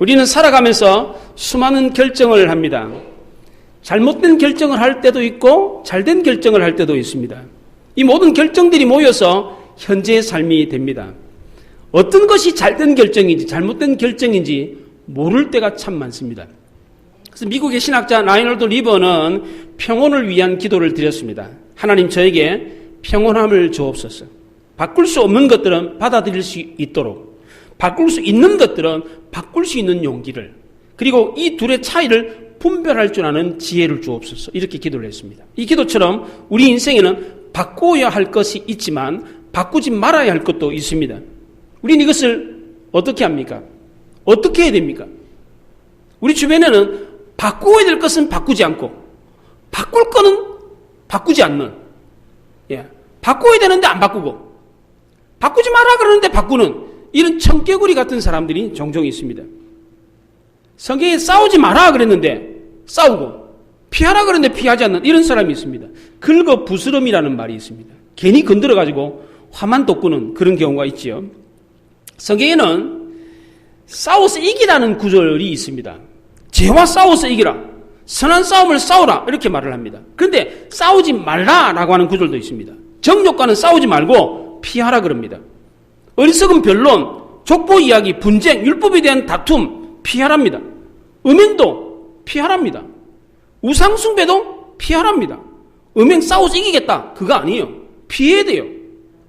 우리는 살아가면서 수많은 결정을 합니다. 잘못된 결정을 할 때도 있고 잘된 결정을 할 때도 있습니다. 이 모든 결정들이 모여서 현재의 삶이 됩니다. 어떤 것이 잘된 결정인지 잘못된 결정인지 모를 때가 참 많습니다. 그래서 미국의 신학자 라이널드 리버는 평온을 위한 기도를 드렸습니다. 하나님, 저에게 평온함을 주옵소서. 바꿀 수 없는 것들은 받아들일 수 있도록, 바꿀 수 있는 것들은 바꿀 수 있는 용기를, 그리고 이 둘의 차이를 분별할 줄 아는 지혜를 주옵소서. 이렇게 기도를 했습니다. 이 기도처럼 우리 인생에는 바꾸어야 할 것이 있지만 바꾸지 말아야 할 것도 있습니다. 우리는 이것을 어떻게 합니까? 어떻게 해야 됩니까? 우리 주변에는 바꾸어야 될 것은 바꾸지 않고 바꿀 거는 바꾸지 않는, 바꿔야 되는데 안 바꾸고 바꾸지 마라 그러는데 바꾸는 이런 청개구리 같은 사람들이 종종 있습니다. 성경에 싸우지 마라 그랬는데 싸우고 피하라 그랬는데 피하지 않는 이런 사람이 있습니다. 긁어 부스럼이라는 말이 있습니다. 괜히 건드려가지고 화만 돋구는 그런 경우가 있지요. 성경에는 싸워서 이기라는 구절이 있습니다. 죄와 싸워서 이기라, 선한 싸움을 싸우라 이렇게 말을 합니다. 그런데 싸우지 말라라고 하는 구절도 있습니다. 정욕과는 싸우지 말고 피하라 그럽니다. 어리석은 변론, 족보 이야기, 분쟁, 율법에 대한 다툼 피하랍니다. 음행도 피하랍니다. 우상숭배도 피하랍니다. 음행 싸워서 이기겠다 그거 아니에요. 피해야 돼요.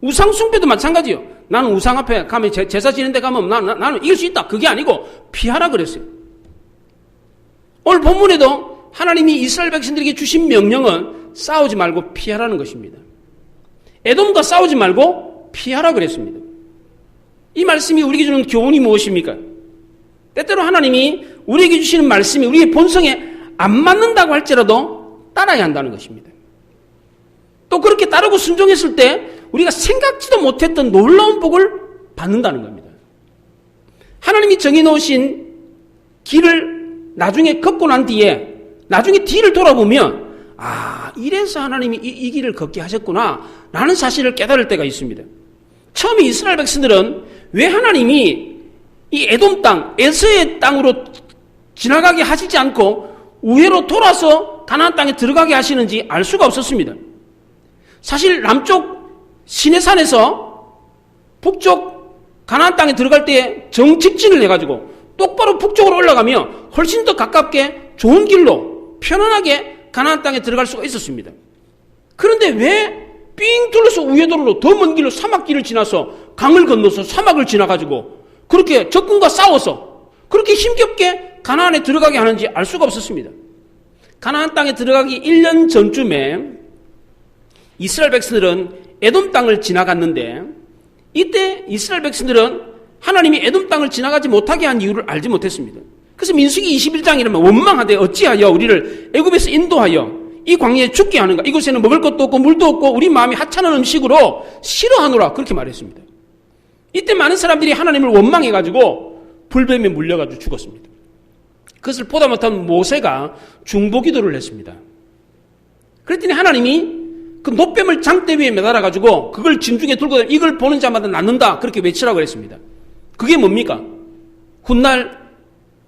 우상숭배도 마찬가지예요. 나는 우상 앞에 가면 제사 지는 데 가면 나는 이길 수 있다 그게 아니고 피하라 그랬어요. 오늘 본문에도 하나님이 이스라엘 백성들에게 주신 명령은 싸우지 말고 피하라는 것입니다. 에돔과 싸우지 말고 피하라 그랬습니다. 이 말씀이 우리에게 주는 교훈이 무엇입니까? 때때로 하나님이 우리에게 주시는 말씀이 우리의 본성에 안 맞는다고 할지라도 따라야 한다는 것입니다. 또 그렇게 따르고 순종했을 때 우리가 생각지도 못했던 놀라운 복을 받는다는 겁니다. 하나님이 정해놓으신 길을 나중에 걷고 난 뒤에 나중에 뒤를 돌아보면 이래서 하나님이 이 길을 걷게 하셨구나 라는 사실을 깨달을 때가 있습니다. 처음에 이스라엘 백성들은 왜 하나님이 이 에돔 땅, 에서의 땅으로 지나가게 하시지 않고 우회로 돌아서 가나안 땅에 들어가게 하시는지 알 수가 없었습니다. 사실 남쪽 시내산에서 북쪽 가나안 땅에 들어갈 때 정직진을 해가지고 똑바로 북쪽으로 올라가면 훨씬 더 가깝게 좋은 길로 편안하게 가나안 땅에 들어갈 수가 있었습니다. 그런데 왜 삥 둘러서 우회도로로 더 먼 길로 사막길을 지나서 강을 건너서 사막을 지나가지고 그렇게 적군과 싸워서 그렇게 힘겹게 가나안에 들어가게 하는지 알 수가 없었습니다. 가나안 땅에 들어가기 1년 전쯤에 이스라엘 백성들은 에돔 땅을 지나갔는데 이때 이스라엘 백성들은 하나님이 에돔 땅을 지나가지 못하게 한 이유를 알지 못했습니다. 그래서 민수기 21장이라면 원망하되 어찌하여 우리를 애굽에서 인도하여 이 광야에 죽게 하는가? 이곳에는 먹을 것도 없고 물도 없고 우리 마음이 하찮은 음식으로 싫어하노라 그렇게 말했습니다. 이때 많은 사람들이 하나님을 원망해가지고 불뱀에 물려가지고 죽었습니다. 그것을 보다 못한 모세가 중보기도를 했습니다. 그랬더니 하나님이 그 노뱀을 장대 위에 매달아가지고 그걸 진중에 들고 이걸 보는 자마다 낫는다 그렇게 외치라고 했습니다. 그게 뭡니까? 훗날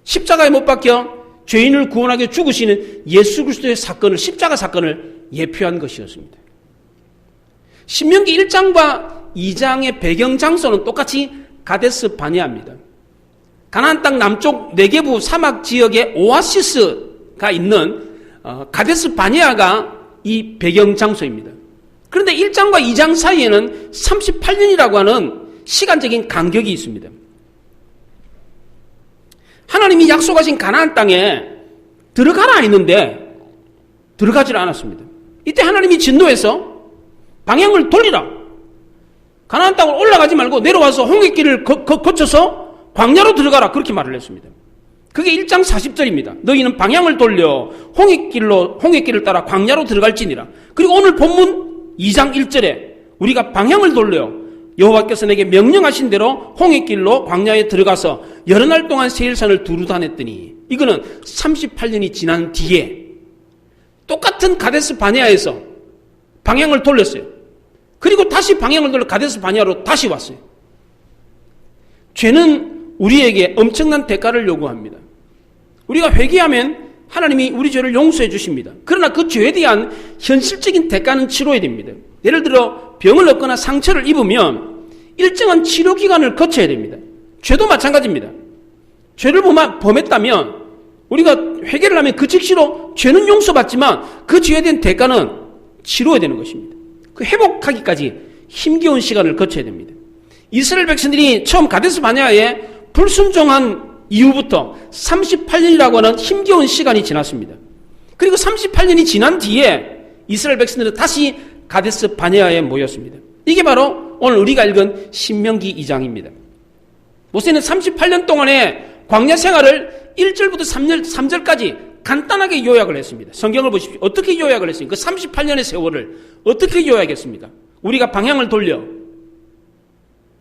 십자가에 못 박혀 죄인을 구원하게 죽으시는 예수 그리스도의 사건을, 십자가 사건을 예표한 것이었습니다. 신명기 1장과 2장의 배경 장소는 똑같이 가데스 바네아입니다. 가나안 땅 남쪽 네게부 사막 지역에 오아시스가 있는 가데스 바네아가 이 배경 장소입니다. 그런데 1장과 2장 사이에는 38년이라고 하는 시간적인 간격이 있습니다. 하나님이 약속하신 가나안 땅에 들어가라 했는데 들어가질 않았습니다. 이때 하나님이 진노해서 방향을 돌리라. 가나안 땅을 올라가지 말고 내려와서 홍해길을 거쳐서 광야로 들어가라. 그렇게 말을 했습니다. 그게 1장 40절입니다. 너희는 방향을 돌려 홍해길을 따라 광야로 들어갈지니라. 그리고 오늘 본문 2장 1절에 우리가 방향을 돌려 여호와께서 내게 명령하신 대로 홍해길로 광야에 들어가서 여러 날 동안 세일산을 두루 다녔더니 이거는 38년이 지난 뒤에 똑같은 가데스 바네아에서 방향을 돌렸어요. 그리고 다시 방향을 돌려 가데스 바네아로 다시 왔어요. 죄는 우리에게 엄청난 대가를 요구합니다. 우리가 회개하면 하나님이 우리 죄를 용서해 주십니다. 그러나 그 죄에 대한 현실적인 대가는 치러야 됩니다. 예를 들어 병을 얻거나 상처를 입으면 일정한 치료 기간을 거쳐야 됩니다. 죄도 마찬가지입니다. 죄를 범했다면 우리가 회개를 하면 그 즉시로 죄는 용서받지만 그 죄에 대한 대가는 치러야 되는 것입니다. 그 회복하기까지 힘겨운 시간을 거쳐야 됩니다. 이스라엘 백성들이 처음 가데스 바네아에 불순종한 이후부터 38년이라고 하는 힘겨운 시간이 지났습니다. 그리고 38년이 지난 뒤에 이스라엘 백성들은 다시 가데스 바네아에 모였습니다. 이게 바로 오늘 우리가 읽은 신명기 2장입니다. 모세는 38년 동안의 광야 생활을 1절부터 3절까지 간단하게 요약을 했습니다. 성경을 보십시오. 어떻게 요약을 했습니까? 그 38년의 세월을 어떻게 요약했습니까? 우리가 방향을 돌려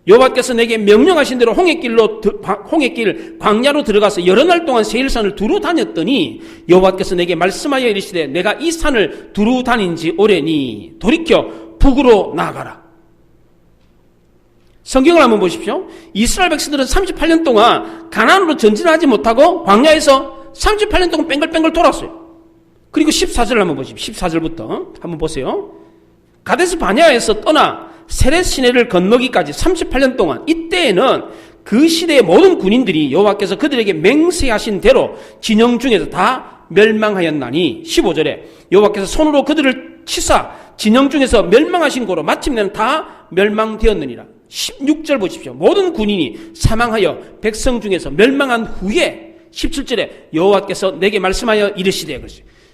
여호와께서 내게 명령하신 대로 홍해길 광야로 들어가서 여러 날 동안 세일산을 두루 다녔더니 여호와께서 내게 말씀하여 이르시되 내가 이 산을 두루 다닌 지 오래니 돌이켜 북으로 나아가라. 성경을 한번 보십시오. 이스라엘 백성들은 38년 동안 가나안으로 전진하지 못하고 광야에서 38년 동안 뺑글뺑글 돌았어요. 그리고 14절을 한번 보십시오. 14절부터 한번 보세요. 가데스 바네아에서 떠나 세렛 시내를 건너기까지 38년 동안, 이때에는 그 시대의 모든 군인들이 여호와께서 그들에게 맹세하신 대로 진영 중에서 다 멸망하였나니 15절에 여호와께서 손으로 그들을 치사 진영 중에서 멸망하신 고로 마침내는 다 멸망되었느니라. 16절 보십시오. 모든 군인이 사망하여 백성 중에서 멸망한 후에 17절에 여호와께서 내게 말씀하여 이르시되,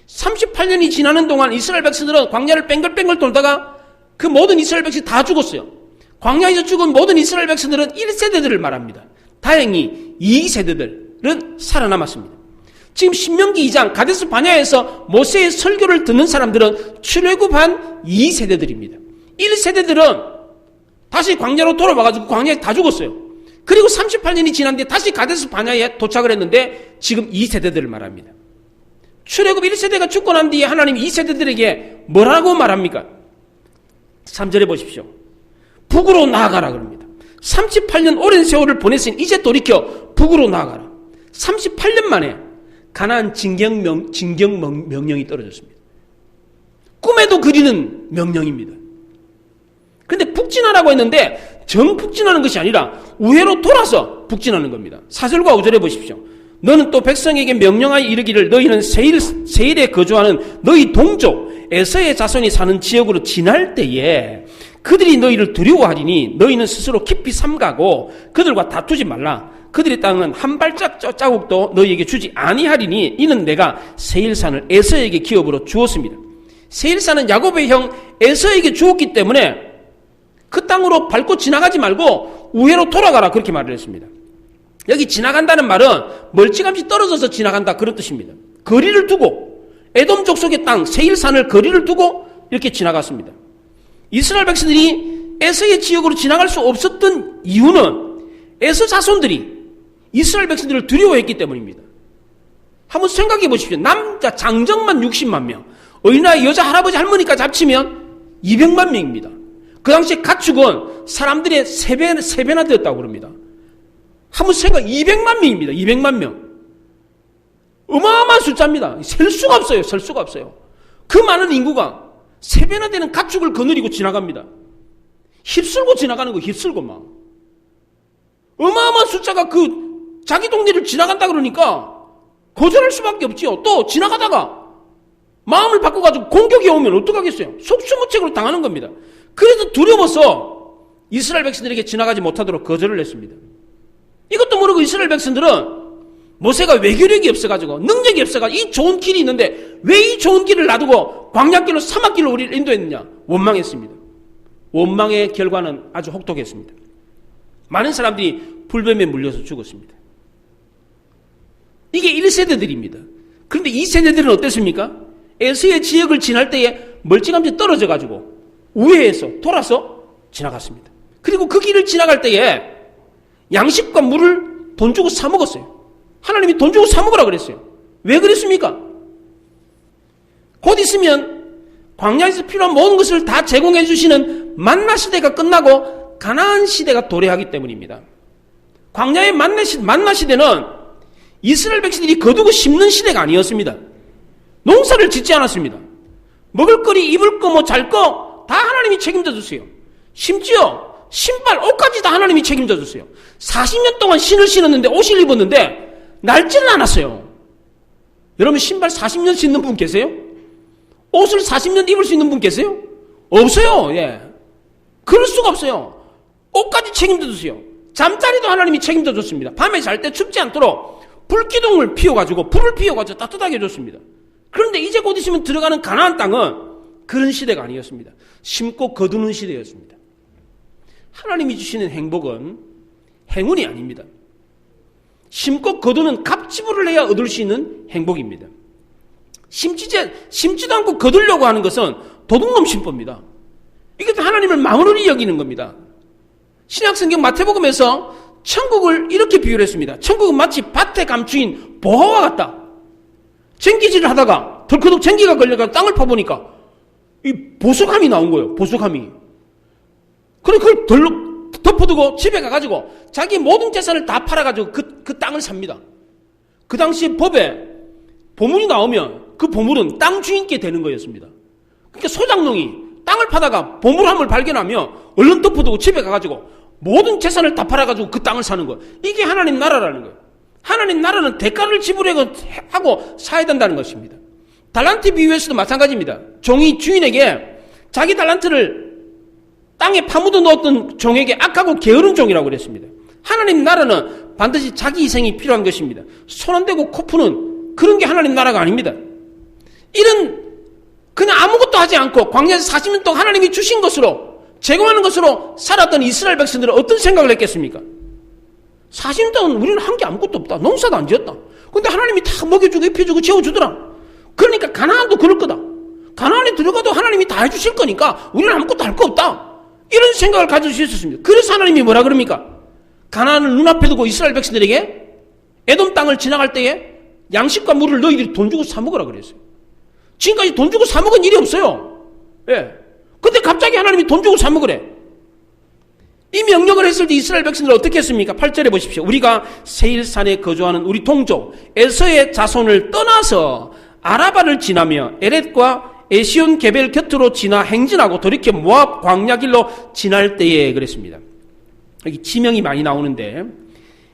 38년이 지나는 동안 이스라엘 백성들은 광야를 뺑글뺑글 돌다가 그 모든 이스라엘 백성이 다 죽었어요. 광야에서 죽은 모든 이스라엘 백성들은 1세대들을 말합니다. 다행히 2세대들은 살아남았습니다. 지금 신명기 2장 가데스 바네아에서 모세의 설교를 듣는 사람들은 출애굽한 2세대들입니다. 1세대들은 다시 광야로 돌아와가지고 광야에 다 죽었어요. 그리고 38년이 지난 뒤에 다시 가데스 바네아에 도착을 했는데 지금 2세대들을 말합니다. 출애굽 1세대가 죽고 난 뒤에 하나님이 2세대들에게 뭐라고 말합니까? 3절에 보십시오. 북으로 나아가라 그럽니다. 38년 오랜 세월을 보냈으니 이제 돌이켜 북으로 나아가라. 38년 만에 가나안 진경 명령이 떨어졌습니다. 꿈에도 그리는 명령입니다. 그런데 북진하라고 했는데 정북진하는 것이 아니라 우회로 돌아서 북진하는 겁니다. 4절과 5절에 보십시오. 너는 또 백성에게 명령하여 이르기를 너희는 세일에 거주하는 너희 동족 에서의 자손이 사는 지역으로 지날 때에 그들이 너희를 두려워하리니 너희는 스스로 깊이 삼가고 그들과 다투지 말라. 그들의 땅은 한 발짝 자국도 너희에게 주지 아니하리니 이는 내가 세일산을 에서에게 기업으로 주었습니다. 세일산은 야곱의 형 에서에게 주었기 때문에 그 땅으로 밟고 지나가지 말고 우회로 돌아가라 그렇게 말을 했습니다. 여기 지나간다는 말은 멀찌감치 떨어져서 지나간다 그런 뜻입니다. 거리를 두고 에돔 족속의 땅 세일산을 거리를 두고 이렇게 지나갔습니다. 이스라엘 백성들이 에서의 지역으로 지나갈 수 없었던 이유는 에서 자손들이 이스라엘 백성들을 두려워했기 때문입니다. 한번 생각해 보십시오. 남자 장정만 60만 명, 어린아이 여자 할아버지 할머니까지 합치면 200만 명입니다. 그 당시에 가축은 사람들의 3배나 되었다고 그럽니다. 한번 생각, 200만 명입니다. 200만 명. 어마어마한 숫자입니다. 셀 수가 없어요. 셀 수가 없어요. 그 많은 인구가 3배나 되는 가축을 거느리고 지나갑니다. 휩쓸고 지나가는 거, 휩쓸고 막. 어마어마한 숫자가 그 자기 동네를 지나간다 그러니까 거절할 수밖에 없지요. 또 지나가다가 마음을 바꿔가지고 공격이 오면 어떡하겠어요? 속수무책으로 당하는 겁니다. 그래서 두려워서 이스라엘 백성들에게 지나가지 못하도록 거절을 했습니다. 이것도 모르고 이스라엘 백성들은 모세가 외교력이 없어가지고 능력이 없어가지고 이 좋은 길이 있는데 왜 이 좋은 길을 놔두고 광야길로 사막길로 우리를 인도했느냐? 원망했습니다. 원망의 결과는 아주 혹독했습니다. 많은 사람들이 불뱀에 물려서 죽었습니다. 이게 1세대들입니다. 그런데 2세대들은 어땠습니까? 에서의 지역을 지날 때에 멀찌감치 떨어져가지고 우회해서 돌아서 지나갔습니다. 그리고 그 길을 지나갈 때에 양식과 물을 돈 주고 사 먹었어요. 하나님이 돈 주고 사 먹으라 그랬어요. 왜 그랬습니까? 곧 있으면 광야에서 필요한 모든 것을 다 제공해 주시는 만나 시대가 끝나고 가나안 시대가 도래하기 때문입니다. 광야의 만나 시대는 이스라엘 백성들이 거두고 심는 시대가 아니었습니다. 농사를 짓지 않았습니다. 먹을 거리, 입을 거, 뭐 잘 거 다 하나님이 책임져 주세요. 심지어 신발, 옷까지 다 하나님이 책임져 줬어요. 40년 동안 신을 신었는데 옷을 입었는데 낡지는 않았어요. 여러분 신발 40년 신는 분 계세요? 옷을 40년 입을 수 있는 분 계세요? 없어요. 예. 그럴 수가 없어요. 옷까지 책임져 주세요. 잠자리도 하나님이 책임져 줬습니다. 밤에 잘 때 춥지 않도록 불기둥을 피워가지고 불을 피워가지고 따뜻하게 해줬습니다. 그런데 이제 곧 있으면 들어가는 가나안 땅은 그런 시대가 아니었습니다. 심고 거두는 시대였습니다. 하나님이 주시는 행복은 행운이 아닙니다. 심고 거두는 갑지불을 해야 얻을 수 있는 행복입니다. 심지도 않고 거두려고 하는 것은 도둑놈 심보입니다. 이것도 하나님을 망언으로 여기는 겁니다. 신약성경 마태복음에서 천국을 이렇게 비유를 했습니다. 천국은 마치 밭에 감추인 보화와 같다. 쟁기질을 하다가 덜커덕 쟁기가 걸려서 땅을 파보니까 이 보석함이 나온 거예요. 보석함이. 그래 그걸 덮어두고 집에 가가지고 자기 모든 재산을 다 팔아가지고 그 땅을 삽니다. 그 당시에 법에 보물이 나오면 그 보물은 땅 주인께 되는 거였습니다. 그러니까 소장농이 땅을 파다가 보물함을 발견하며 얼른 덮어두고 집에 가가지고 모든 재산을 다 팔아가지고 그 땅을 사는 거예요. 이게 하나님 나라라는 거예요. 하나님 나라는 대가를 지불하고 사야 된다는 것입니다. 달란트 비유에서도 마찬가지입니다. 종이 주인에게 자기 달란트를 땅에 파묻어 넣었던 종에게 악하고 게으른 종이라고 그랬습니다. 하나님 나라는 반드시 자기 희생이 필요한 것입니다. 손 안 대고 코 푸는 그런 게 하나님 나라가 아닙니다. 이런 그냥 아무것도 하지 않고 광야에서 40년 동안 하나님이 주신 것으로 제공하는 것으로 살았던 이스라엘 백성들은 어떤 생각을 했겠습니까? 40년 동안 우리는 한 게 아무것도 없다. 농사도 안 지었다. 근데 하나님이 다 먹여주고 입혀주고 재워주더라. 그러니까 가나안도 그럴 거다. 가나안에 들어가도 하나님이 다 해주실 거니까 우리는 아무것도 할 거 없다. 이런 생각을 가질 수 있었습니다. 그래서 하나님이 뭐라 그럽니까? 가나안을 눈앞에 두고 이스라엘 백성들에게 에돔 땅을 지나갈 때에 양식과 물을 너희들이 돈 주고 사 먹으라 그랬어요. 지금까지 돈 주고 사 먹은 일이 없어요. 예. 근데 갑자기 하나님이 돈 주고 사 먹으래. 이 명령을 했을 때 이스라엘 백성들은 어떻게 했습니까? 8절에 보십시오. 우리가 세일산에 거주하는 우리 동족 에서의 자손을 떠나서 아라바를 지나며 에렛과 에시온 게벨 곁으로 지나 행진하고 돌이켜 모압 광야길로 지날 때에 그랬습니다. 여기 지명이 많이 나오는데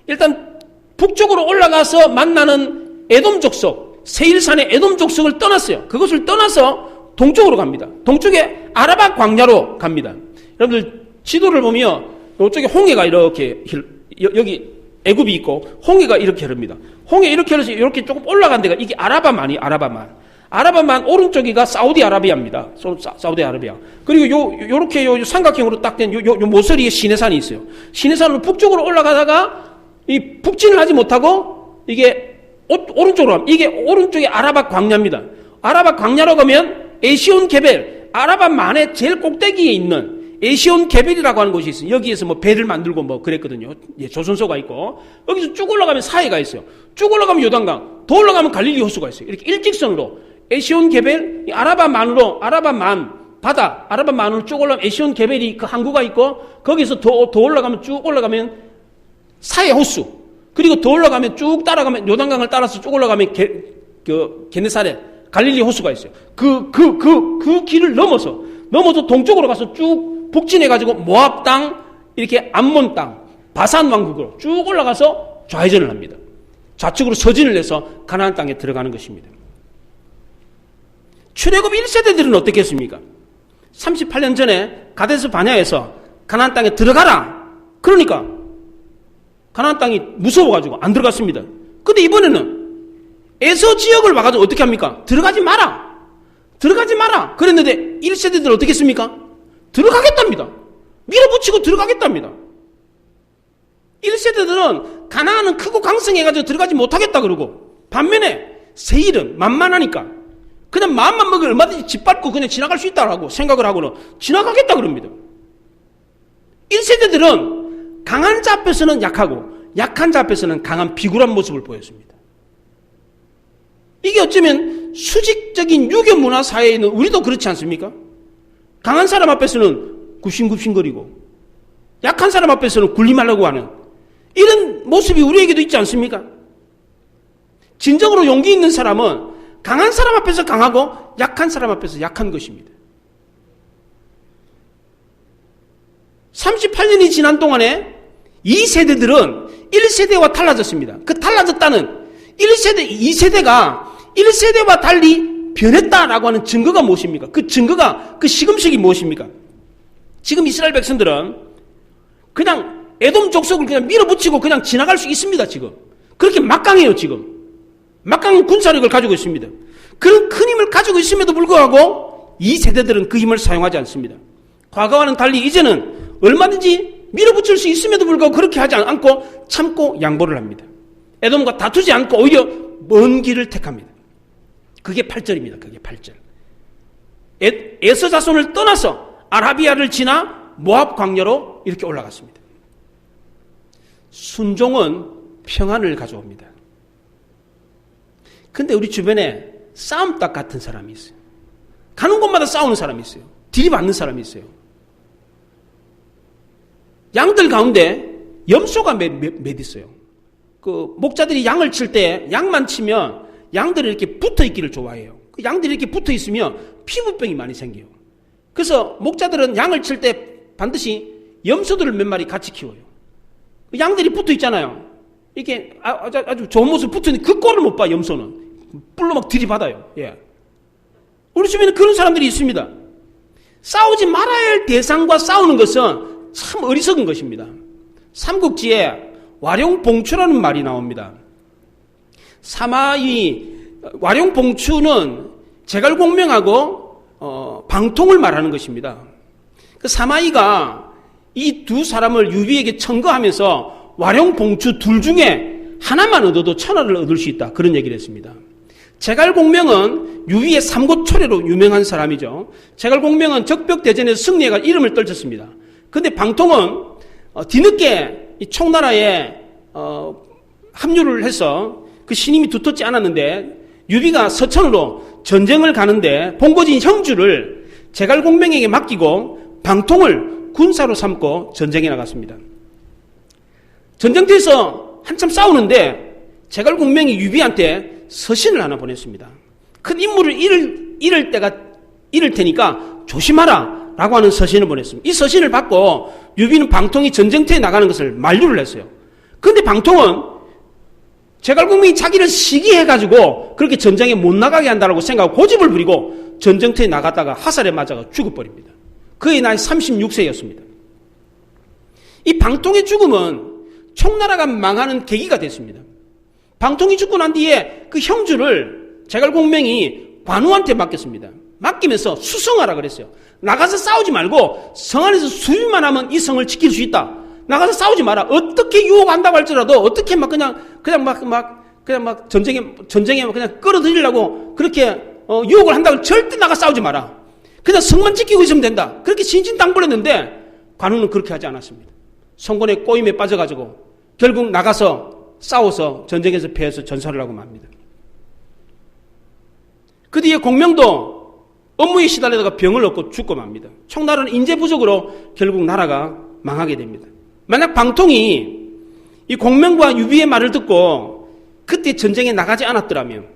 일단 북쪽으로 올라가서 만나는 에돔 족속, 세일산의 에돔 족속을 떠났어요. 그것을 떠나서 동쪽으로 갑니다. 동쪽에 아라바 광야로 갑니다. 여러분들 지도를 보면 이쪽에 홍해가 이렇게 여기 애굽이 있고 홍해가 이렇게 흐릅니다. 홍해 이렇게 흘러서 이렇게 조금 올라간 데가 이게 아라바만이 아라바만 오른쪽이가 사우디아라비아입니다. 사우디아라비아. 그리고 요렇게 삼각형으로 딱 된 요 모서리에 시내산이 있어요. 시내산으로 북쪽으로 올라가다가 이 북진을 하지 못하고 이게 오른쪽으로 가면 이게 오른쪽에 아라바 광야입니다. 아라바 광야로 가면 에시온 게벨, 아라바만의 제일 꼭대기에 있는 에시온 게벨이라고 하는 곳이 있어요. 여기에서 뭐 배를 만들고 뭐 그랬거든요. 예, 조선소가 있고 여기서 쭉 올라가면 사해가 있어요. 쭉 올라가면 요단강, 더 올라가면 갈릴리 호수가 있어요. 이렇게 일직선으로 에시온 게벨, 아라바만 바다, 아라바만으로 쭉 올라가면 에시온 게벨이 그 항구가 있고 거기서 더 올라가면 쭉 올라가면 사해 호수, 그리고 더 올라가면 쭉 따라가면 요단강을 따라서 쭉 올라가면 게네사렛, 갈릴리 호수가 있어요. 그 길을 넘어서 동쪽으로 가서 쭉 북진해가지고 모압 땅, 이렇게 암몬 땅, 바산 왕국으로 쭉 올라가서 좌회전을 합니다. 좌측으로 서진을 해서 가나안 땅에 들어가는 것입니다. 출애굽 1세대들은 어떻게 했습니까? 38년 전에 가데스 바냐에서 가나안 땅에 들어가라. 그러니까 가나안 땅이 무서워가지고 안 들어갔습니다. 근데 이번에는 에서 지역을 와가지고 어떻게 합니까? 들어가지 마라. 그랬는데 1세대들은 어떻게 했습니까? 들어가겠답니다. 밀어붙이고 들어가겠답니다. 1세대들은 가나안은 크고 강성해가지고 들어가지 못하겠다 그러고, 반면에 세일은 만만하니까 그냥 마음만 먹으면 얼마든지 짓밟고 그냥 지나갈 수 있다라고 생각을 하고는 지나가겠다 그럽니다. 1세대들은 강한 자 앞에서는 약하고 약한 자 앞에서는 강한 비굴한 모습을 보였습니다. 이게 어쩌면 수직적인 유교 문화 사회에 있는 우리도 그렇지 않습니까? 강한 사람 앞에서는 굽신굽신거리고 약한 사람 앞에서는 굴림하려고 하는 이런 모습이 우리에게도 있지 않습니까? 진정으로 용기 있는 사람은 강한 사람 앞에서 강하고 약한 사람 앞에서 약한 것입니다. 38년이 지난 동안에 이 세대들은 1세대와 달라졌습니다. 그 달라졌다는 1세대, 2세대가 1세대와 달리 변했다라고 하는 증거가 무엇입니까? 그 증거가, 그 시금석이 무엇입니까? 지금 이스라엘 백성들은 그냥 에돔 족속을 그냥 밀어붙이고 그냥 지나갈 수 있습니다, 지금. 그렇게 막강해요, 지금. 막강한 군사력을 가지고 있습니다. 그런 큰 힘을 가지고 있음에도 불구하고 이 세대들은 그 힘을 사용하지 않습니다. 과거와는 달리 이제는 얼마든지 밀어붙일 수 있음에도 불구하고 그렇게 하지 않고 참고 양보를 합니다. 에돔과 다투지 않고 오히려 먼 길을 택합니다. 그게 8절입니다. 그게 8절. 에서 자손을 떠나서 아라비아를 지나 모압 광야로 이렇게 올라갔습니다. 순종은 평안을 가져옵니다. 근데 우리 주변에 싸움닭 같은 사람이 있어요. 가는 곳마다 싸우는 사람이 있어요. 들이받는 사람이 있어요. 양들 가운데 염소가 몇 있어요. 그 목자들이 양을 칠 때 양만 치면 양들이 이렇게 붙어 있기를 좋아해요. 그 양들이 이렇게 붙어 있으면 피부병이 많이 생겨요. 그래서 목자들은 양을 칠 때 반드시 염소들을 몇 마리 같이 키워요. 양들이 붙어 있잖아요. 이렇게 아주 좋은 모습 붙어 있는데 그 꼴을 못 봐, 염소는. 뿔로 막 들이받아요. 예. 우리 주변에 그런 사람들이 있습니다. 싸우지 말아야 할 대상과 싸우는 것은 참 어리석은 것입니다. 삼국지에 와룡봉추라는 말이 나옵니다. 와룡봉추는 제갈공명하고 방통을 말하는 것입니다. 그 사마이가 이 두 사람을 유비에게 청거하면서 와룡봉추 둘 중에 하나만 얻어도 천하를 얻을 수 있다. 그런 얘기를 했습니다. 제갈공명은 유비의 삼고초래로 유명한 사람이죠. 제갈공명은 적벽대전에서 승리해가 이름을 떨쳤습니다. 그런데 방통은 뒤늦게 이 총나라에 합류를 해서 그 신임이 두텁지 않았는데 유비가 서천으로 전쟁을 가는데 본거지인 형주를 제갈공명에게 맡기고 방통을 군사로 삼고 전쟁에 나갔습니다. 전쟁터에서 한참 싸우는데 제갈공명이 유비한테 서신을 하나 보냈습니다. 큰 임무를 잃을 테니까 조심하라 라고 하는 서신을 보냈습니다. 이 서신을 받고 유비는 방통이 전쟁터에 나가는 것을 만류를 했어요. 그런데 방통은 제갈공명이 자기를 시기해가지고 그렇게 전쟁에 못 나가게 한다고 생각하고 고집을 부리고 전쟁터에 나갔다가 화살에 맞아가 죽어버립니다. 그의 나이 36세였습니다. 이 방통의 죽음은 총나라가 망하는 계기가 됐습니다. 방통이 죽고 난 뒤에 그 형주를 제갈공명이 관우한테 맡겼습니다. 맡기면서 수성하라 그랬어요. 나가서 싸우지 말고 성 안에서 수비만 하면 이 성을 지킬 수 있다. 나가서 싸우지 마라. 어떻게 유혹한다고 할지라도 어떻게 막 그냥 전쟁에 그냥 끌어들이려고 그렇게 유혹을 한다고 절대 나가 싸우지 마라. 그냥 성만 지키고 있으면 된다. 그렇게 신신당부했는데 관우는 그렇게 하지 않았습니다. 성군의 꼬임에 빠져가지고 결국 나가서 싸워서 전쟁에서 패해서 전사를 하고 맙니다. 그 뒤에 공명도 업무에 시달리다가 병을 얻고 죽고 맙니다. 총나라는 인재 부족으로 결국 나라가 망하게 됩니다. 만약 방통이 이 공명과 유비의 말을 듣고 그때 전쟁에 나가지 않았더라면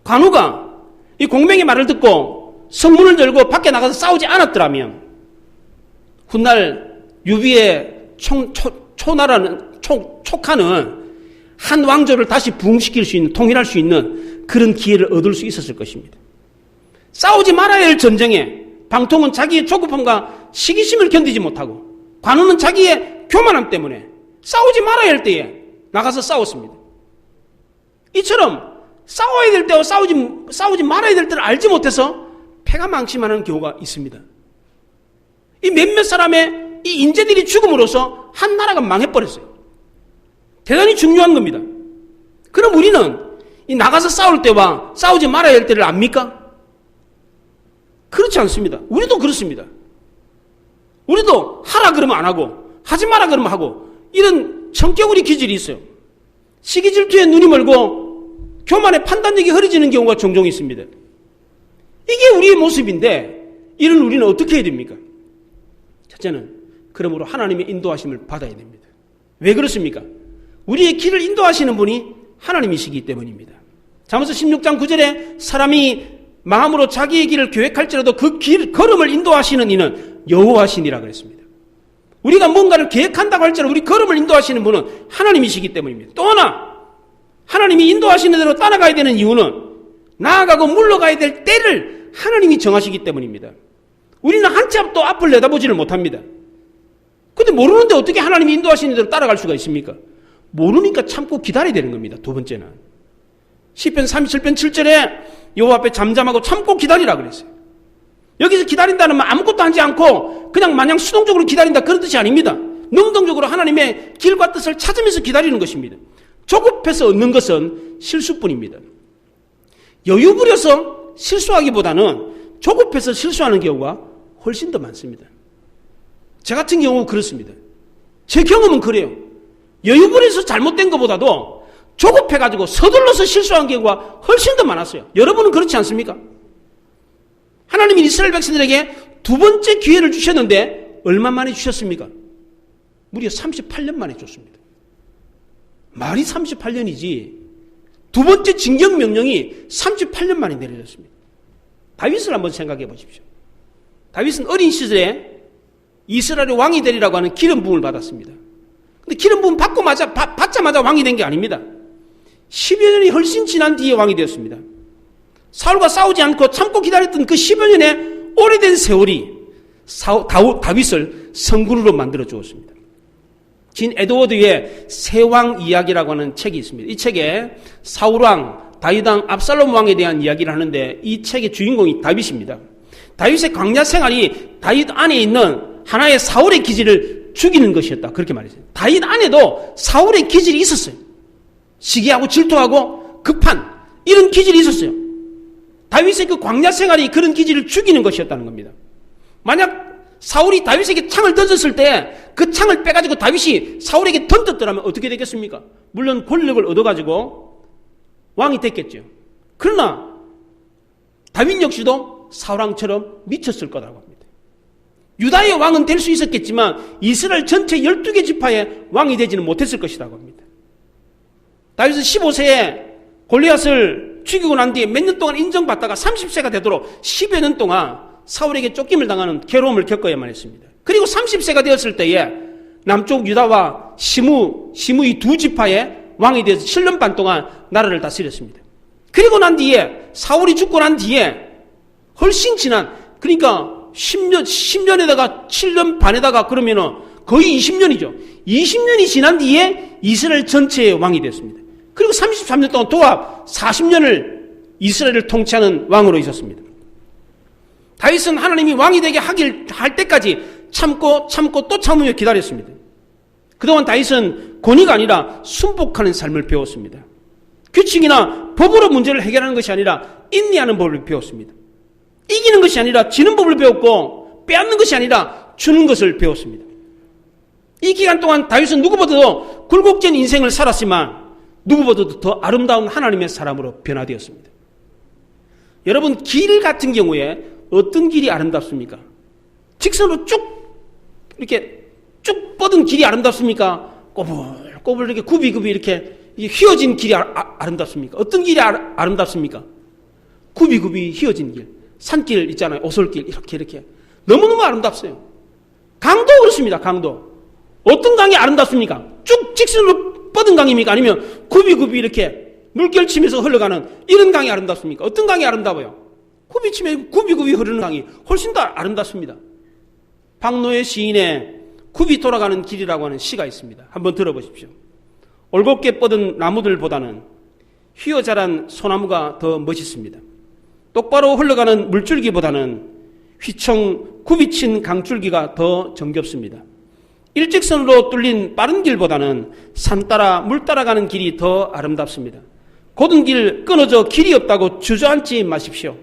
관우가 이 공명의 말을 듣고 성문을 열고 밖에 나가서 싸우지 않았더라면 훗날 유비의 촉하는 한 왕조를 다시 부흥시킬 수 있는, 통일할 수 있는 그런 기회를 얻을 수 있었을 것입니다. 싸우지 말아야 할 전쟁에 방통은 자기의 조급함과 시기심을 견디지 못하고 관우는 자기의 교만함 때문에 싸우지 말아야 할 때에 나가서 싸웠습니다. 이처럼 싸워야 될 때와 싸우지 말아야 될 때를 알지 못해서 패가 망신하는 경우가 있습니다. 이 몇몇 사람의 이 인재들이 죽음으로써 한 나라가 망해버렸어요. 대단히 중요한 겁니다. 그럼 우리는 이 나가서 싸울 때와 싸우지 말아야 할 때를 압니까? 그렇지 않습니다. 우리도 그렇습니다. 우리도 하라 그러면 안 하고 하지 마라 그러면 하고 이런 성격우리 기질이 있어요. 시기질투에 눈이 멀고 교만의 판단력이 흐려지는 경우가 종종 있습니다. 이게 우리의 모습인데 이런 우리는 어떻게 해야 됩니까? 첫째는 그러므로 하나님의 인도하심을 받아야 됩니다. 왜 그렇습니까? 우리의 길을 인도하시는 분이 하나님이시기 때문입니다. 잠언서 16장 9절에 사람이 마음으로 자기의 길을 계획할지라도 그 길 걸음을 인도하시는 이는 여호와시니라 그랬습니다. 우리가 뭔가를 계획한다고 할지라도 우리 걸음을 인도하시는 분은 하나님이시기 때문입니다. 또 하나, 하나님이 인도하시는 대로 따라가야 되는 이유는 나아가고 물러가야 될 때를 하나님이 정하시기 때문입니다. 우리는 한참 또 앞을 내다보지를 못합니다. 근데 모르는데 어떻게 하나님이 인도하시는 대로 따라갈 수가 있습니까? 모르니까 참고 기다려야 되는 겁니다. 두 번째는 시편 37편 7절에 여호와 앞에 잠잠하고 참고 기다리라 그랬어요. 여기서 기다린다는 말 아무것도 하지 않고 그냥 마냥 수동적으로 기다린다 그런 뜻이 아닙니다. 능동적으로 하나님의 길과 뜻을 찾으면서 기다리는 것입니다. 조급해서 얻는 것은 실수뿐입니다. 여유 부려서 실수하기보다는 조급해서 실수하는 경우가 훨씬 더 많습니다. 저 같은 경우 그렇습니다. 제 경험은 그래요. 여유 부려서 잘못된 것보다도 조급해가지고 서둘러서 실수한 경우가 훨씬 더 많았어요. 여러분은 그렇지 않습니까? 하나님이 이스라엘 백성들에게 두 번째 기회를 주셨는데 얼마 만에 주셨습니까? 무려 38년 만에 줬습니다. 말이 38년이지 두 번째 징역 명령이 38년 만에 내려졌습니다. 다윗을 한번 생각해 보십시오. 다윗은 어린 시절에 이스라엘의 왕이 되리라고 하는 기름 부음을 받았습니다. 근데 기름 부음 받자마자 왕이 된 게 아닙니다. 10여 년이 훨씬 지난 뒤에 왕이 되었습니다. 사울과 싸우지 않고 참고 기다렸던 그 10여 년의 오래된 세월이 다윗을 성군으로 만들어 주었습니다. 진 에드워드의 세왕 이야기라고 하는 책이 있습니다. 이 책에 사울왕, 다윗왕, 압살롬 왕에 대한 이야기를 하는데 이 책의 주인공이 다윗입니다. 다윗의 광야 생활이 다윗 안에 있는 하나의 사울의 기질을 죽이는 것이었다. 그렇게 말했어요. 다윗 안에도 사울의 기질이 있었어요. 시기하고 질투하고 급한 이런 기질이 있었어요. 다윗의 그 광야 생활이 그런 기질을 죽이는 것이었다는 겁니다. 만약 사울이 다윗에게 창을 던졌을 때 그 창을 빼가지고 다윗이 사울에게 던졌더라면 어떻게 되겠습니까? 물론 권력을 얻어가지고 왕이 됐겠죠. 그러나 다윗 역시도 사울왕처럼 미쳤을 거라고 합니다. 유다의 왕은 될 수 있었겠지만 이스라엘 전체 12개 지파의 왕이 되지는 못했을 것이라고 합니다. 다윗은 15세에 골리앗을 죽이고 난 뒤에 몇 년 동안 인정받다가 30세가 되도록 10여 년 동안 사울에게 쫓김을 당하는 괴로움을 겪어야만 했습니다. 그리고 30세가 되었을 때에 남쪽 유다와 시므 이 두 지파의 왕이 되어서 7년 반 동안 나라를 다스렸습니다. 그리고 난 뒤에 사울이 죽고 난 뒤에 훨씬 지난 그러니까 10년에다가 7년 반에다가 그러면은 거의 20년이죠. 20년이 지난 뒤에 이스라엘 전체의 왕이 됐습니다. 그리고 33년 동안 도합 40년을 이스라엘을 통치하는 왕으로 있었습니다. 다윗은 하나님이 왕이 되게 할 때까지 참고 또 참으며 기다렸습니다. 그동안 다윗은 권위가 아니라 순복하는 삶을 배웠습니다. 규칙이나 법으로 문제를 해결하는 것이 아니라 인내하는 법을 배웠습니다. 이기는 것이 아니라 지는 법을 배웠고 빼앗는 것이 아니라 주는 것을 배웠습니다. 이 기간 동안 다윗은 누구보다도 굴곡진 인생을 살았지만 누구보다도 더 아름다운 하나님의 사람으로 변화되었습니다. 여러분 길 같은 경우에 어떤 길이 아름답습니까? 직선으로 쭉 이렇게 쭉 뻗은 길이 아름답습니까? 꼬불꼬불 이렇게 굽이굽이 이렇게 휘어진 길이 아름답습니까? 어떤 길이 아름답습니까? 굽이굽이 휘어진 길, 산길 있잖아요. 오솔길 이렇게 너무너무 아름답어요. 강도 그렇습니다. 강도 어떤 강이 아름답습니까? 쭉 직선으로 뻗은 강입니까? 아니면 굽이굽이 이렇게 물결 치면서 흘러가는 이런 강이 아름답습니까? 어떤 강이 아름다워요? 굽이굽이 흐르는 강이 훨씬 더 아름답습니다. 박노해 시인의 굽이 돌아가는 길이라고 하는 시가 있습니다. 한번 들어보십시오. 올곧게 뻗은 나무들보다는 휘어자란 소나무가 더 멋있습니다. 똑바로 흘러가는 물줄기보다는 휘청 굽이친 강줄기가 더 정겹습니다. 일직선으로 뚫린 빠른 길보다는 산 따라 물 따라가는 길이 더 아름답습니다. 곧은 길 끊어져 길이 없다고 주저앉지 마십시오.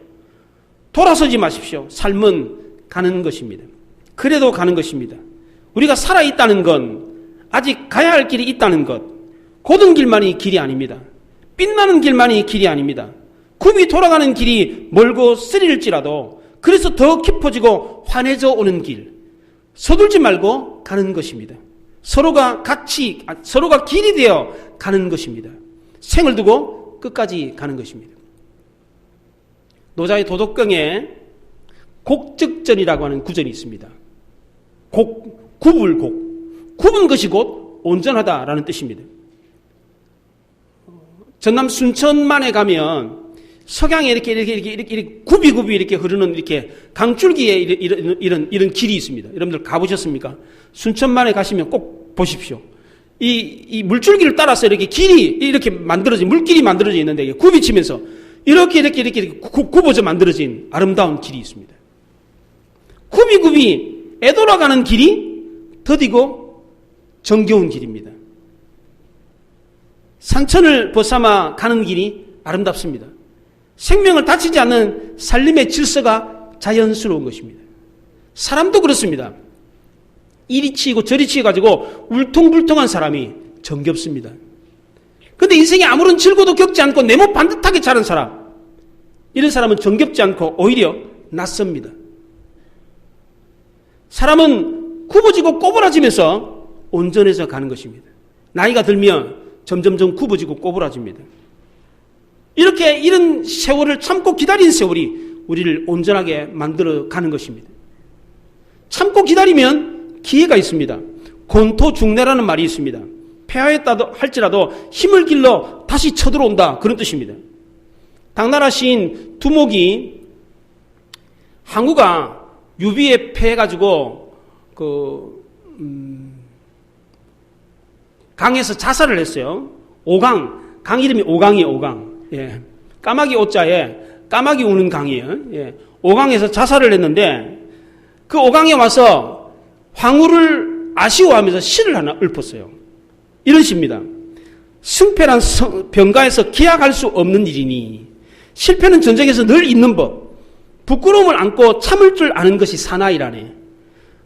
돌아서지 마십시오. 삶은 가는 것입니다. 그래도 가는 것입니다. 우리가 살아있다는 건 아직 가야 할 길이 있다는 것, 곧은 길만이 길이 아닙니다. 빛나는 길만이 길이 아닙니다. 굽이 돌아가는 길이 멀고 쓰릴지라도 그래서 더 깊어지고 환해져 오는 길, 서둘지 말고 가는 것입니다. 서로가 길이 되어 가는 것입니다. 생을 두고 끝까지 가는 것입니다. 노자의 도덕경에 곡적전이라고 하는 구절이 있습니다. 굽은 것이 곧 온전하다라는 뜻입니다. 전남 순천만에 가면 석양에 이렇게 굽이 이렇게 흐르는 이렇게 강줄기에 이런 길이 있습니다. 여러분들 가보셨습니까? 순천만에 가시면 꼭 보십시오. 이 물줄기를 따라서 이렇게 물길이 만들어져 있는데 굽이 치면서 이렇게 굽어져 만들어진 아름다운 길이 있습니다. 굽이 애돌아가는 길이 더디고 정겨운 길입니다. 산천을 벗삼아 가는 길이 아름답습니다. 생명을 다치지 않는 살림의 질서가 자연스러운 것입니다. 사람도 그렇습니다. 이리 치이고 저리 치여가지고 울퉁불퉁한 사람이 정겹습니다. 그런데 인생에 아무런 질고도 겪지 않고 네모 반듯하게 자란 사람, 이런 사람은 정겹지 않고 오히려 낯섭니다. 사람은 굽어지고 꼬부라지면서 온전해져 가는 것입니다. 나이가 들면 점점점 굽어지고 꼬부라집니다. 이런 세월을 참고 기다린 세월이 우리를 온전하게 만들어 가는 것입니다. 참고 기다리면 기회가 있습니다. 곤토중내라는 말이 있습니다. 패하였다 할지라도 힘을 길러 다시 쳐들어온다, 그런 뜻입니다. 당나라 시인 두목이 항우가 유비에 패해가지고 강에서 자살을 했어요. 강 이름이 오강이에요. 오강. 예. 까마귀 오자에 까마귀 우는 강이에요. 예. 오강에서 자살을 했는데 그 오강에 와서 황후를 아쉬워하면서 시를 하나 읊었어요. 이런 시입니다. 승패란 병가에서 기약할 수 없는 일이니 실패는 전쟁에서 늘 있는 법. 부끄러움을 안고 참을 줄 아는 것이 사나이라네.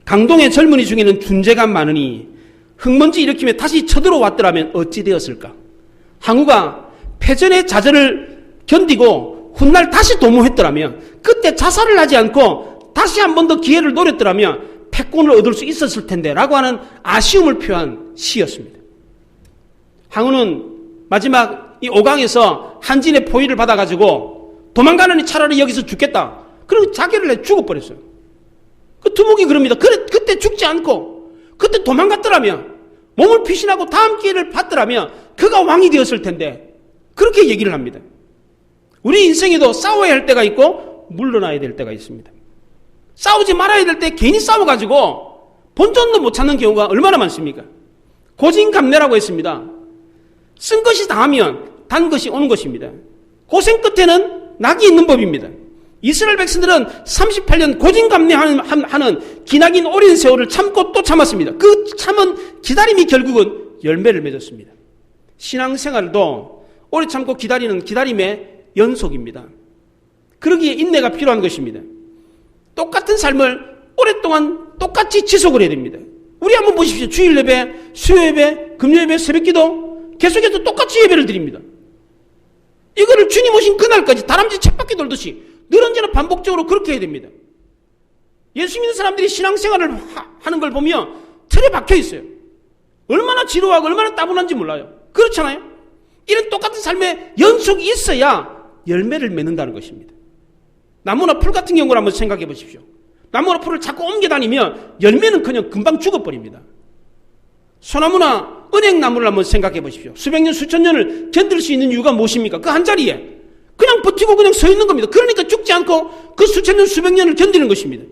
강동의 젊은이 중에는 준재가 많으니 흙먼지 일으키며 다시 쳐들어왔더라면 어찌 되었을까. 항우가 패전의 좌절을 견디고 훗날 다시 도모했더라면, 그때 자살을 하지 않고 다시 한 번 더 기회를 노렸더라면 패권을 얻을 수 있었을 텐데 라고 하는 아쉬움을 표한 시였습니다. 항우는 마지막 이 오강에서 한진의 포위를 받아가지고 도망가느니 차라리 여기서 죽겠다, 그리고 자결을 해 죽어버렸어요. 그 두목이 그럽니다. 그때 죽지 않고 그때 도망갔더라면, 몸을 피신하고 다음 기회를 받더라면 그가 왕이 되었을 텐데, 그렇게 얘기를 합니다. 우리 인생에도 싸워야 할 때가 있고 물러나야 될 때가 있습니다. 싸우지 말아야 될 때 괜히 싸워가지고 본전도 못 찾는 경우가 얼마나 많습니까? 고진감래라고 했습니다. 쓴 것이 당하면 단 것이 오는 것입니다. 고생 끝에는 낙이 있는 법입니다. 이스라엘 백성들은 38년 고진감래하는 기나긴 오랜 세월을 참고 또 참았습니다. 그 참은 기다림이 결국은 열매를 맺었습니다. 신앙생활도 오래 참고 기다리는 기다림의 연속입니다. 그러기에 인내가 필요한 것입니다. 똑같은 삶을 오랫동안 똑같이 지속을 해야 됩니다. 우리 한번 보십시오. 주일 예배, 수요 예배, 금요 예배, 새벽 기도 계속해서 똑같이 예배를 드립니다. 이거를 주님 오신 그날까지 다람쥐 쳇바퀴 돌듯이 늘 언제나 반복적으로 그렇게 해야 됩니다. 예수 믿는 사람들이 신앙생활을 하는 걸 보면 틀에 박혀 있어요. 얼마나 지루하고 얼마나 따분한지 몰라요. 그렇잖아요. 이런 똑같은 삶의 연속이 있어야 열매를 맺는다는 것입니다. 나무나 풀 같은 경우를 한번 생각해 보십시오. 나무나 풀을 자꾸 옮겨 다니면 열매는 그냥 금방 죽어버립니다. 소나무나 은행나무를 한번 생각해 보십시오. 수백 년, 수천 년을 견딜 수 있는 이유가 무엇입니까? 그 한 자리에 그냥 버티고 그냥 서 있는 겁니다. 그러니까 죽지 않고 그 수천 년, 수백 년을 견디는 것입니다.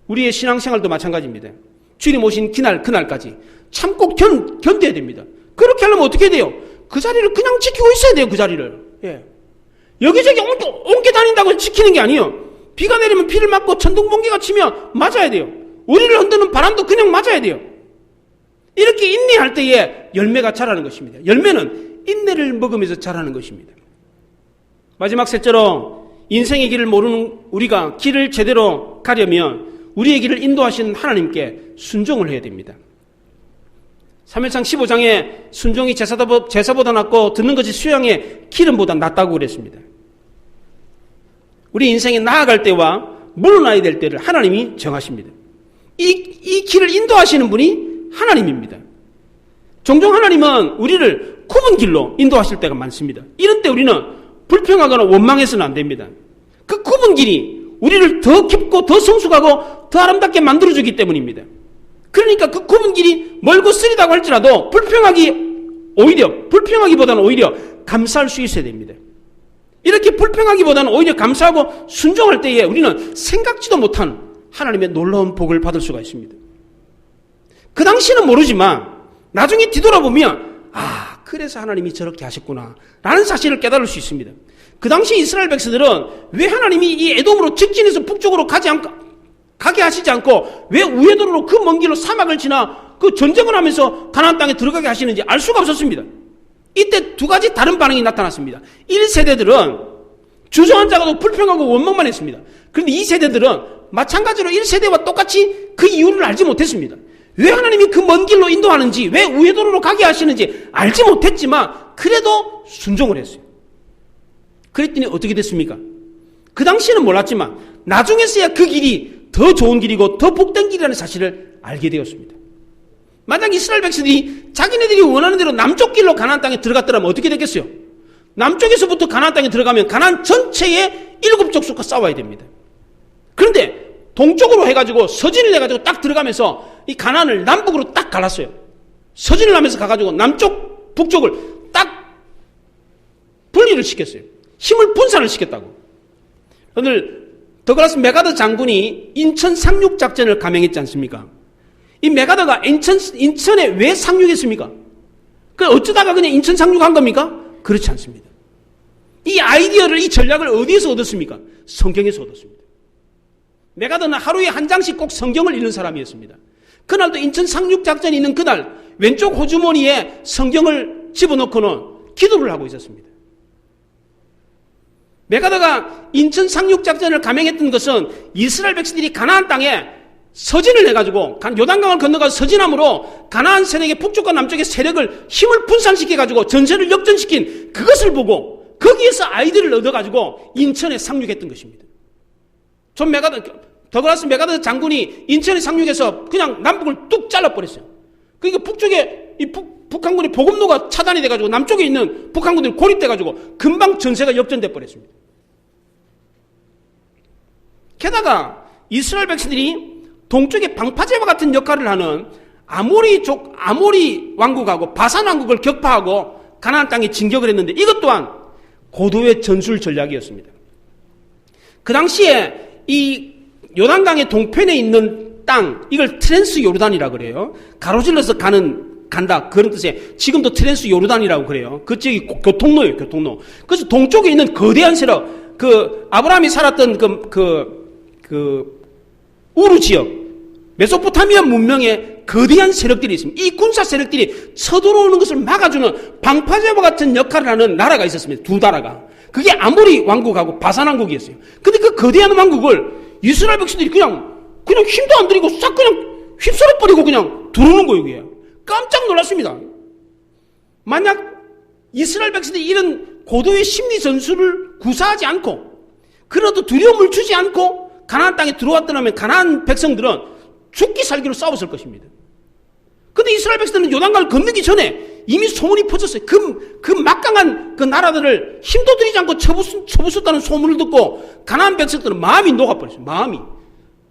우리의 신앙생활도 마찬가지입니다. 주님 오신 그날까지 참고 견뎌야 됩니다. 그렇게 하려면 어떻게 해야 돼요? 그 자리를 그냥 지키고 있어야 돼요. 그 자리를. 예. 여기저기 옮겨 다닌다고 지키는 게 아니에요. 비가 내리면 비를 맞고 천둥번개가 치면 맞아야 돼요. 우리를 흔드는 바람도 그냥 맞아야 돼요. 이렇게 인내할 때에 열매가 자라는 것입니다. 열매는 인내를 먹으면서 자라는 것입니다. 마지막 셋째로, 인생의 길을 모르는 우리가 길을 제대로 가려면 우리의 길을 인도하시는 하나님께 순종을 해야 됩니다. 사무엘상 15장에 순종이 제사보다 낫고 듣는 것이 수양의 기름보다 낫다고 그랬습니다. 우리 인생에 나아갈 때와 물러나야 될 때를 하나님이 정하십니다. 이 길을 인도하시는 분이 하나님입니다. 종종 하나님은 우리를 굽은 길로 인도하실 때가 많습니다. 이런 때 우리는 불평하거나 원망해서는 안 됩니다. 그 굽은 길이 우리를 더 깊고 더 성숙하고 더 아름답게 만들어주기 때문입니다. 그러니까 그 굽은 길이 멀고 쓰리다고 할지라도 불평하기보다는 오히려 감사할 수 있어야 됩니다. 이렇게 불평하기보다는 오히려 감사하고 순종할 때에 우리는 생각지도 못한 하나님의 놀라운 복을 받을 수가 있습니다. 그 당시는 모르지만 나중에 뒤돌아보면 그래서 하나님이 저렇게 하셨구나 라는 사실을 깨달을 수 있습니다. 그 당시 이스라엘 백성들은 왜 하나님이 이 에돔으로 직진해서 북쪽으로 가게 하시지 않고 왜 우회도로 그 먼 길로 사막을 지나 그 전쟁을 하면서 가나안 땅에 들어가게 하시는지 알 수가 없었습니다. 이때 두 가지 다른 반응이 나타났습니다. 1세대들은 주저한 자가도 불평하고 원망만 했습니다. 그런데 2세대들은 마찬가지로 1세대와 똑같이 그 이유를 알지 못했습니다. 왜 하나님이 그 먼 길로 인도하는지, 왜 우회도로로 가게 하시는지 알지 못했지만 그래도 순종을 했어요. 그랬더니 어떻게 됐습니까? 그 당시에는 몰랐지만 나중에서야 그 길이 더 좋은 길이고 더 복된 길이라는 사실을 알게 되었습니다. 만약 이스라엘 백성들이 자기네들이 원하는 대로 남쪽 길로 가나안 땅에 들어갔더라면 어떻게 됐겠어요? 남쪽에서부터 가나안 땅에 들어가면 가나안 전체의 7족속과 싸워야 됩니다. 그런데 동쪽으로 해가지고 서진을 해가지고 딱 들어가면서 이 가나안을 남북으로 딱 갈랐어요. 서진을 하면서 가가지고 남쪽, 북쪽을 딱 분리를 시켰어요. 힘을 분산을 시켰다고. 오늘 더글라스 메가더 장군이 인천 상륙 작전을 감행했지 않습니까? 이 메가더가 인천에 왜 상륙했습니까? 어쩌다가 그냥 인천 상륙한 겁니까? 그렇지 않습니다. 이 아이디어를, 이 전략을 어디에서 얻었습니까? 성경에서 얻었습니다. 메가더는 하루에 한 장씩 꼭 성경을 읽는 사람이었습니다. 그날도 인천 상륙 작전이 있는 그날 왼쪽 호주머니에 성경을 집어넣고는 기도를 하고 있었습니다. 메가더가 인천 상륙 작전을 감행했던 것은 이스라엘 백성들이 가나안 땅에 서진을 해가지고 요단강을 건너가서 서진함으로 가나안 세력의 북쪽과 남쪽의 세력을 힘을 분산시켜가지고 전세를 역전시킨 그것을 보고 거기에서 아이디어를 얻어가지고 인천에 상륙했던 것입니다. 더글라스 메가더 장군이 인천에 상륙해서 그냥 남북을 뚝 잘라버렸어요. 그러니까 북쪽에 북한군의 보급로가 차단이 돼가지고 남쪽에 있는 북한군들이 고립돼가지고 금방 전세가 역전돼 버렸습니다. 게다가 이스라엘 백성들이 동쪽의 방파제와 같은 역할을 하는 아모리 왕국하고 바산 왕국을 격파하고 가나안 땅에 진격을 했는데 이것 또한 고도의 전술 전략이었습니다. 그 당시에 이 요단강의 동편에 있는 땅, 이걸 트랜스 요르단이라고 그래요. 가로질러서 간다 그런 뜻에 지금도 트랜스 요르단이라고 그래요. 그쪽이 교통로예요, 교통로. 그래서 동쪽에 있는 거대한 세력, 아브라함이 살았던 우르 지역, 메소포타미아 문명의 거대한 세력들이 있습니다. 이 군사 세력들이 쳐들어오는 것을 막아주는 방파제와 같은 역할을 하는 나라가 있었습니다. 두 나라가. 그게 아모리 왕국하고 바산 왕국이었어요. 근데 그 거대한 왕국을 이스라엘 백성들이 그냥 힘도 안 들이고 싹 그냥 휩쓸어버리고 그냥 들어오는 거예요, 그게. 깜짝 놀랐습니다. 만약 이스라엘 백성들이 이런 고도의 심리 전술을 구사하지 않고, 그래도 두려움을 주지 않고 가나안 땅에 들어왔더라면 가나안 백성들은 죽기 살기로 싸웠을 것입니다. 근데 이스라엘 백성들은 요단강을 건너기 전에 이미 소문이 퍼졌어요. 그 막강한 그 나라들을 힘도 들이지 않고 쳐부쉈다는 소문을 듣고 가나안 백성들은 마음이 녹아버렸어요. 마음이.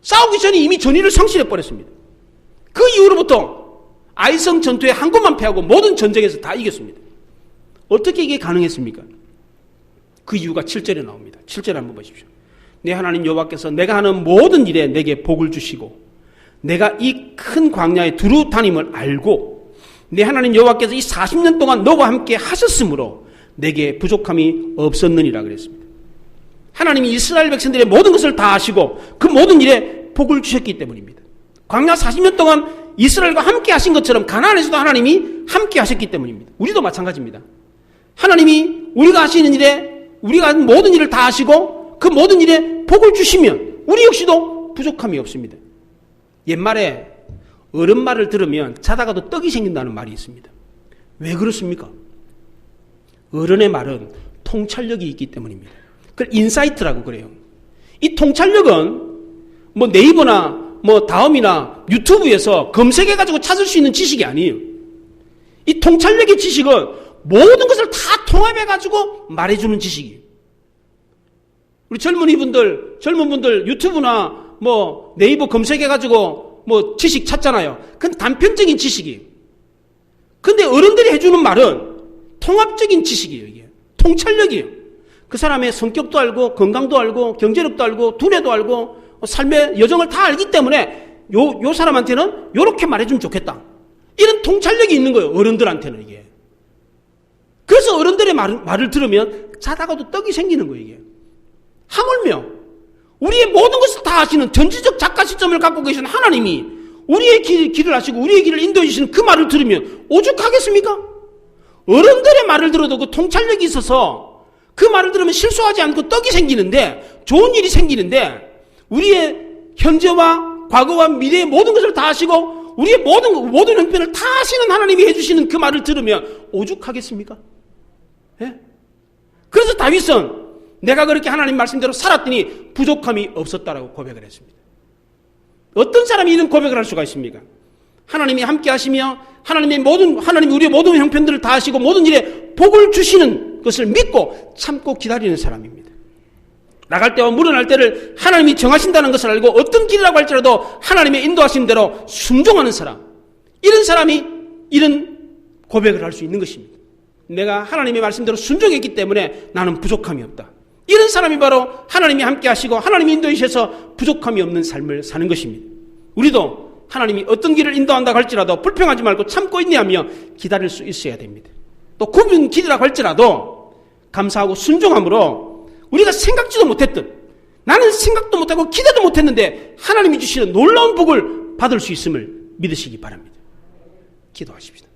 싸우기 전에 이미 전의를 상실해버렸습니다. 그 이후로부터 아이성 전투에 한 곳만 패하고 모든 전쟁에서 다 이겼습니다. 어떻게 이게 가능했습니까? 그 이유가 7절에 나옵니다. 7절 한번 보십시오. 내 하나님 여호와께서 내가 하는 모든 일에 내게 복을 주시고 내가 이 큰 광야에 두루 다님을 알고 내 하나님 여호와께서 이 40년 동안 너와 함께 하셨으므로 내게 부족함이 없었느니라 그랬습니다. 하나님이 이스라엘 백성들의 모든 것을 다 아시고 그 모든 일에 복을 주셨기 때문입니다. 광야 40년 동안 이스라엘과 함께 하신 것처럼 가나안에서도 하나님이 함께 하셨기 때문입니다. 우리도 마찬가지입니다. 하나님이 우리가 하시는 일에 우리가 하는 모든 일을 다 아시고 그 모든 일에 복을 주시면 우리 역시도 부족함이 없습니다. 옛말에 어른 말을 들으면 자다가도 떡이 생긴다는 말이 있습니다. 왜 그렇습니까? 어른의 말은 통찰력이 있기 때문입니다. 그걸 인사이트라고 그래요. 이 통찰력은 뭐 네이버나 뭐 다음이나 유튜브에서 검색해가지고 찾을 수 있는 지식이 아니에요. 이 통찰력의 지식은 모든 것을 다 통합해가지고 말해주는 지식이에요. 우리 젊은 분들 유튜브나 뭐 네이버 검색해가지고 뭐 지식 찾잖아요. 그건 단편적인 지식이에요. 근데 어른들이 해주는 말은 통합적인 지식이에요, 이게. 통찰력이에요. 그 사람의 성격도 알고, 건강도 알고, 경제력도 알고, 두뇌도 알고, 삶의 여정을 다 알기 때문에 요 사람한테는 요렇게 말해주면 좋겠다. 이런 통찰력이 있는 거예요, 어른들한테는 이게. 그래서 어른들의 말을 들으면 자다가도 떡이 생기는 거예요, 이게. 하물며 우리의 모든 것을 다 아시는 전지적 작가 시점을 갖고 계신 하나님이 우리의 길을 아시고 우리의 길을 인도해 주시는 그 말을 들으면 오죽하겠습니까? 어른들의 말을 들어도 그 통찰력이 있어서 그 말을 들으면 실수하지 않고 떡이 생기는데, 좋은 일이 생기는데, 우리의 현재와 과거와 미래의 모든 것을 다 아시고 우리의 모든 형편을 다 아시는 하나님이 해주시는 그 말을 들으면 오죽하겠습니까? 예? 그래서 다윗은 내가 그렇게 하나님 말씀대로 살았더니 부족함이 없었다라고 고백을 했습니다. 어떤 사람이 이런 고백을 할 수가 있습니까? 하나님이 함께 하시며 하나님이 우리의 모든 형편들을 다 하시고 모든 일에 복을 주시는 것을 믿고 참고 기다리는 사람입니다. 나갈 때와 물러날 때를 하나님이 정하신다는 것을 알고 어떤 길이라고 할지라도 하나님의 인도하신 대로 순종하는 사람, 이런 사람이 이런 고백을 할 수 있는 것입니다. 내가 하나님의 말씀대로 순종했기 때문에 나는 부족함이 없다. 이런 사람이 바로 하나님이 함께 하시고 하나님이 인도해 주셔서 부족함이 없는 삶을 사는 것입니다. 우리도 하나님이 어떤 길을 인도한다고 할지라도 불평하지 말고 참고 인내하며 기다릴 수 있어야 됩니다. 또 굽은 길이라고 할지라도 감사하고 순종함으로 우리가 생각지도 못했던, 나는 생각도 못하고 기대도 못했는데 하나님이 주시는 놀라운 복을 받을 수 있음을 믿으시기 바랍니다. 기도하십시다.